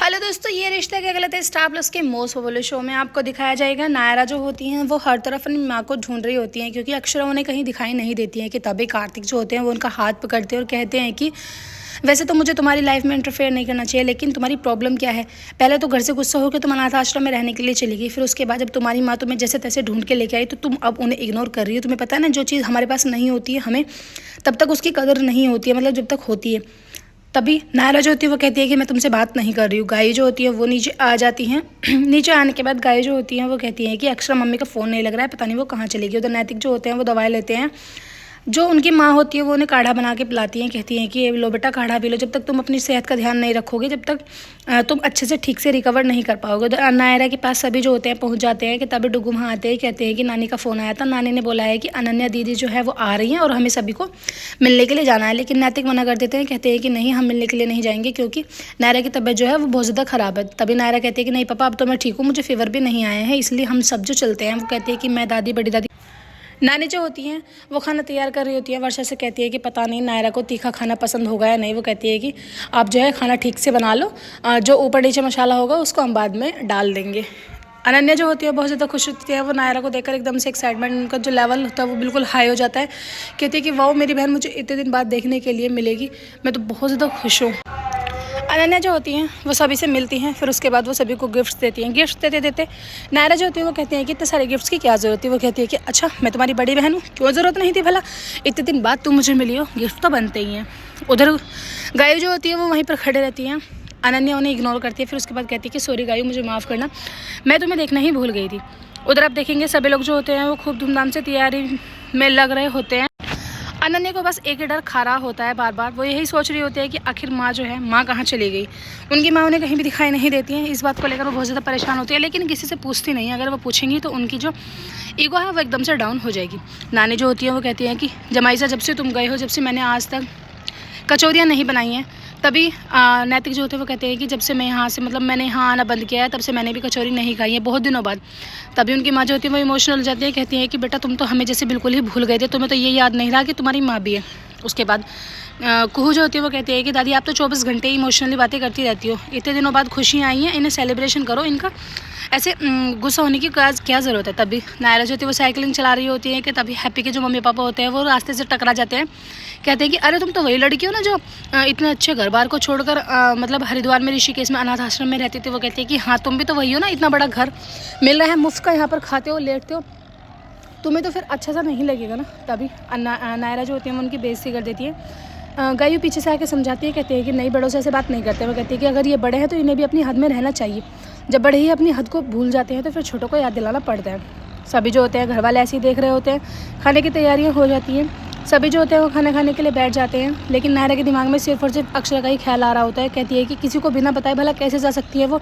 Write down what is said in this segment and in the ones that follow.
Hello दोस्तों, ये रिश्ते क्या गलत है स्टार प्लस के मोस्ट पॉपुलर शो में आपको दिखाया जाएगा। नायरा जो होती हैं वो हर तरफ अपनी माँ को ढूंढ रही होती हैं, क्योंकि अक्षरा उन्हें कहीं दिखाई नहीं देती हैं। कि तभी कार्तिक जो होते हैं वो उनका हाथ पकड़ते हैं और कहते हैं कि वैसे तो मुझे तुम्हारी लाइफ में इंटरफेयर नहीं करना चाहिए, लेकिन तुम्हारी प्रॉब्लम क्या है। पहले तो घर से गुस्सा होकर तुम अनाथ आश्रम में रहने के लिए चली गई, फिर उसके बाद जब तुम्हारी माँ तुम्हें जैसे तैसे ढूंढ के लेके आई तो तुम अब उन्हें इग्नोर कर रही हो। तुम्हें पता है ना, जो चीज़ हमारे पास नहीं होती है हमें तब तक उसकी कदर नहीं होती है, मतलब जब तक होती है। तभी नायरा जो होती है वो कहती है कि मैं तुमसे बात नहीं कर रही हूँ। गाय जो होती है वो नीचे आ जाती हैं। नीचे आने के बाद गाय जो होती हैं वो कहती हैं कि अक्षरा मम्मी का फ़ोन नहीं लग रहा है, पता नहीं वो कहाँ चली गई। उधर नैतिक जो होते हैं वो दवाई लेते हैं। जो उनकी माँ होती है वो उन्हें काढ़ा बना के पिलाती हैं, कहती हैं कि लो बेटा काढ़ा पी लो। जब तक तुम अपनी सेहत का ध्यान नहीं रखोगे, जब तक तुम अच्छे से ठीक से रिकवर नहीं कर पाओगे। तो नायरा के पास सभी जो होते हैं पहुंच जाते हैं कि तभी डुगू वहाँ आते हैं, कहते हैं कि नानी का फ़ोन आया था। नानी ने बोला है कि अनन्या दीदी जो है वो आ रही हैं और हमें सभी को मिलने के लिए जाना है। लेकिन नैतिक मना कर देते हैं, कहते हैं कि नहीं, हम मिलने के लिए नहीं जाएंगे क्योंकि नायरा की तबीयत जो है वो बहुत ज़्यादा ख़राब है। तभी नायरा कहती है कि नहीं पापा, अब तो मैं ठीक हूँ, मुझे फीवर भी नहीं आया है, इसलिए हम सब जो चलते हैं। वो कहते हैं कि मैं दादी बड़ी दादी नानी जो होती हैं वो खाना तैयार कर रही होती है। वर्षा से कहती है कि पता नहीं नायरा को तीखा खाना पसंद होगा या नहीं। वो कहती है कि आप जो है खाना ठीक से बना लो, जो ऊपर नीचे मसाला होगा उसको हम बाद में डाल देंगे। अनन्या जो होती है बहुत ज़्यादा खुश होती है। वो नायरा को देखकर एकदम से एक्साइटमेंट, उनका जो लेवल होता है वो बिल्कुल हाई हो जाता है। कहती है कि वाह, मेरी बहन मुझे इतने दिन बाद देखने के लिए मिलेगी, मैं तो बहुत ज़्यादा खुश हूँ। अनन्या जो होती हैं वो सभी से मिलती हैं, फिर उसके बाद वो सभी को गिफ्ट्स देती हैं। गिफ्ट्स देते देते नायरा जो होती है वो कहती हैं कि इतने सारे गिफ्ट्स की क्या ज़रूरत है। वो कहती है कि अच्छा, मैं तुम्हारी बड़ी बहन हूँ, क्यों ज़रूरत नहीं थी भला, इतने दिन बाद तुम मुझे मिली हो, गिफ्ट तो बनते ही हैं। उधर गायु जो होती है वो वहीं पर खड़े रहती हैं। अनन्या उन्हें इग्नोर करती है, फिर उसके बाद कहती है कि सॉरी गायु, मुझे माफ़ करना, मैं तुम्हें देखना ही भूल गई थी। उधर आप देखेंगे सभी लोग जो होते हैं वो खूब धूमधाम से तैयारी में लग रहे होते हैं। अनन्या को बस एक ही डर खा रहा होता है बार बार। वो यही सोच रही होती है कि आखिर माँ जो है, माँ कहाँ चली गई। उनकी माँ उन्हें कहीं भी दिखाई नहीं देती है। इस बात को लेकर वो बहुत ज़्यादा परेशान होती है, लेकिन किसी से पूछती नहीं है। अगर वो पूछेंगी तो उनकी जो ईगो है वो एकदम से डाउन हो जाएगी। नानी जो होती है वो कहती है कि जमाईसा, जब से तुम गए हो, जब से मैंने आज तक कचौरियाँ नहीं बनाई हैं। तभी नैतिक जो होते हैं वो कहते हैं कि जब से मैं यहाँ से, मतलब मैंने यहाँ आना बंद किया है, तब से मैंने भी कचौरी नहीं खाई है बहुत दिनों बाद। तभी उनकी माँ जो होती है वो इमोशनल हो जाती है, कहती है कि बेटा तुम तो हमें जैसे बिल्कुल ही भूल गए थे, तुम्हें तो ये याद नहीं रहा कि तुम्हारी माँ भी है। उसके बाद कुहू जो होती है वो कहती है कि दादी आप तो 24 घंटे इमोशनली बातें करती रहती हो, इतने दिनों बाद खुशियाँ आई हैं, इन्हें सेलिब्रेशन करो, इनका ऐसे गुस्सा होने की क्या ज़रूरत है। तभी नायरा जो होती है वो साइकिलिंग चला रही होती है कि तभी हैप्पी के जो मम्मी पापा होते हैं वो रास्ते से टकरा जाते हैं। कहते हैं कि अरे तुम तो वही लड़की हो ना जो इतने अच्छे घर बार को छोड़कर मतलब हरिद्वार में ऋषिकेश में अनाथ आश्रम में रहती थी। वो कहती है कि हाँ, तुम भी तो वही हो ना, इतना बड़ा घर मिल रहा है मुफ्त का, यहाँ पर खाते हो लेटते हो, तुम्हें तो फिर अच्छा सा नहीं लगेगा ना। तभी नायरा जो होती है वो उनकी बेइज्जती कर देती है। गायु पीछे से आके समझाती है, कहती है कि नई बड़ों से ऐसे बात नहीं करते। वो कहती है कि अगर ये बड़े हैं तो इन्हें भी अपनी हद में रहना चाहिए। जब बड़े ही अपनी हद को भूल जाते हैं तो फिर छोटों को याद दिलाना पड़ता है। सभी जो होते हैं घर वाले ऐसे ही देख रहे होते हैं। खाने की तैयारियाँ हो जाती हैं, सभी जो होते हैं वो खाना खाने के लिए बैठ जाते हैं। लेकिन नायरा के दिमाग में सिर्फ और सिर्फ अक्षरा का ही ख्याल आ रहा होता है। कहती है कि किसी को बिना बताए भला कैसे जा सकती है वो,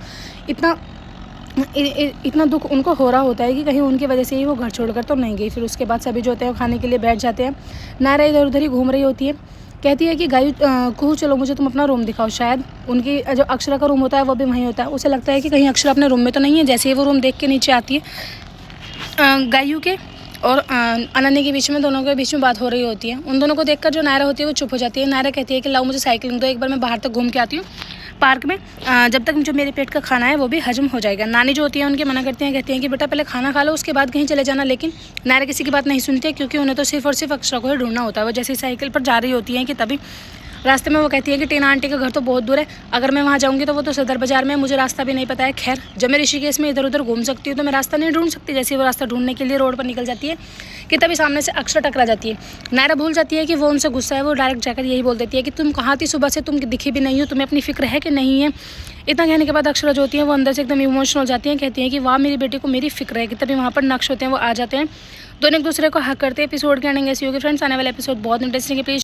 इतना दुख उनको हो रहा होता है कि कहीं उनकी वजह से ही वो घर छोड़कर तो नहीं गई। फिर उसके बाद सभी जो होते हैं वो खाने के लिए बैठ जाते हैं। नायरा इधर उधर ही घूम रही होती है। कहती है कि गायु कुहू चलो, मुझे तुम अपना रूम दिखाओ। शायद उनकी जो अक्षरा का रूम होता है वो भी वहीं होता है। उसे लगता है कि कहीं अक्षरा अपने रूम में तो नहीं है। जैसे ही वो रूम देख के नीचे आती है, गायु के और अनन्या के बीच में, दोनों के बीच में बात हो रही होती है। उन दोनों को देखकर जो नायरा होती है वो चुप हो जाती है। नायरा कहती है कि लाओ मुझे साइकिलिंग दो, एक बार मैं बाहर तक घूम के आती हूँ पार्क में, जब तक जो मेरे पेट का खाना है वो भी हजम हो जाएगा। नानी जो होती है उनके मना करती हैं, कहती हैं कि बेटा पहले खाना खा लो, उसके बाद कहीं चले जाना। लेकिन नायरा किसी की बात नहीं सुनती है, क्योंकि उन्हें तो सिर्फ और सिर्फ अक्षरा को ही ढूंढना होता है। वो जैसे साइकिल पर जा रही होती हैं कि तभी रास्ते में वो कहती है कि टीना आंटी का घर तो बहुत दूर है, अगर मैं वहाँ जाऊँगी तो वो तो सदर बाजार में, मुझे रास्ता भी नहीं पता है। खैर, जब मैं ऋषिकेश में इधर उधर घूम सकती हूँ तो मैं रास्ता नहीं ढूंढ सकती। जैसे वो रास्ता ढूंढने के लिए रोड पर निकल जाती है कि तभी सामने से अक्षरा टकरा जाती है। नायरा भूल जाती है कि वो उनसे गुस्सा है। वो डायरेक्ट जाकर यही बोल देती है कि तुम कहाँ थी सुबह से, तुम दिखी भी नहीं हो, तुम्हें अपनी फिक्र है कि नहीं है। इतना कहने के बाद अक्षरा जो होती है वो अंदर से एकदम इमोशनल हो जाती हैं। कहती हैं कि वाह, मेरी बेटी को मेरी फिक्र है। कि तभी वहाँ पर नक्श होते हैं वो आ जाते हैं, दोनों एक दूसरे को हक करते हैं। एपिसोड के एंडिंग ऐसी होगी फ्रेंड्स। आने वाला एपिसोड बहुत इंटरेस्टिंग है, प्लीज